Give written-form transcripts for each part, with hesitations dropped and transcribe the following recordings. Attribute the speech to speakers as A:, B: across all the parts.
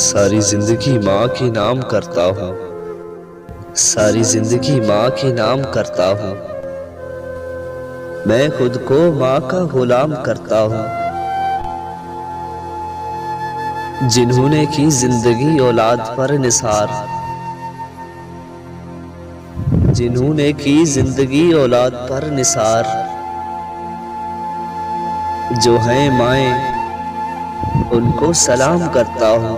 A: सारी जिंदगी माँ के नाम करता हूँ, सारी जिंदगी माँ के नाम करता हूँ। मैं खुद को माँ का गुलाम करता हूँ। जिन्होंने की जिंदगी औलाद पर निसार, जिन्होंने की जिंदगी औलाद पर निसार, जो हैं माएँ उनको सलाम करता हूँ।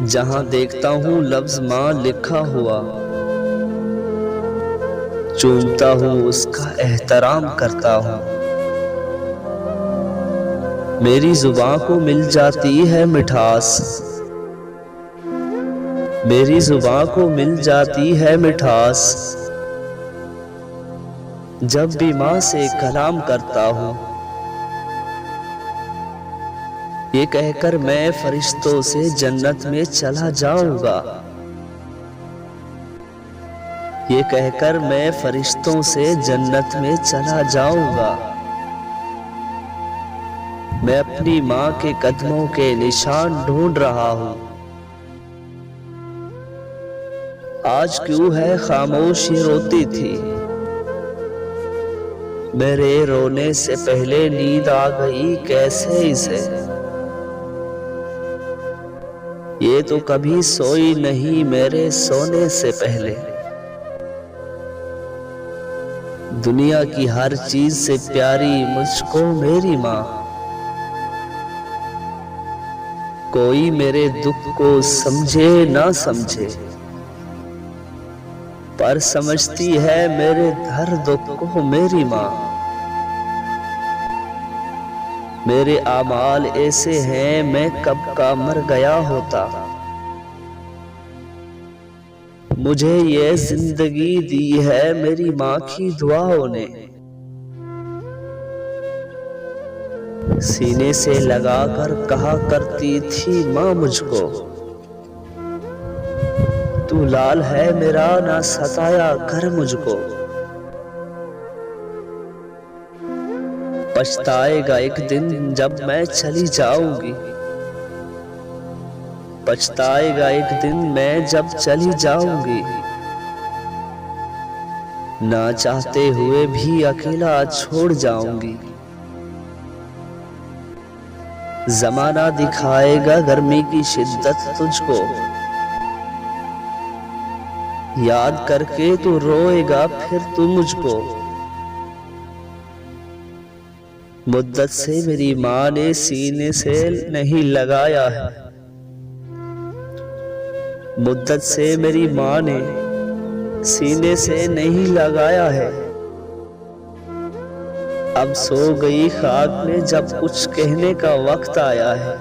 A: जहाँ देखता हूँ लफ्ज माँ लिखा हुआ, चूमता हूँ उसका एहतराम करता हूँ। मेरी जुबान को मिल जाती है मिठास, मेरी जुबान को मिल जाती है मिठास, जब भी माँ से कलाम करता हूँ। ये कहकर मैं फरिश्तों से जन्नत में चला जाऊंगा, ये कहकर मैं फरिश्तों से जन्नत में चला जाऊंगा। मैं अपनी माँ के कदमों के निशान ढूंढ रहा हूँ। आज क्यों है खामोश ये रोती थी, मेरे रोने से पहले नींद आ गई कैसे इसे। ये तो कभी सोई नहीं मेरे सोने से पहले। दुनिया की हर चीज से प्यारी मुझको मेरी माँ, कोई मेरे दुख को समझे ना समझे, पर समझती है मेरे दर्द को मेरी माँ। मेरे आमाल ऐसे हैं मैं कब का मर गया होता, मुझे ये जिंदगी दी है मेरी माँ की दुआओं ने। सीने से लगाकर कहा करती थी माँ मुझको, तू लाल है मेरा ना सताया कर मुझको। पछताएगा एक दिन जब मैं चली जाऊंगी, पछताएगा एक दिन मैं जब चली जाऊंगी। ना चाहते हुए भी अकेला छोड़ जाऊंगी। जमाना दिखाएगा गर्मी की शिद्दत तुझको, याद करके तू रोएगा फिर तू मुझको। मुद्दत से मेरी माँ ने सीने से नहीं लगाया है, मुद्दत से मेरी माँ ने सीने से नहीं लगाया है। अब सो गई खाक में जब कुछ कहने का वक्त आया है।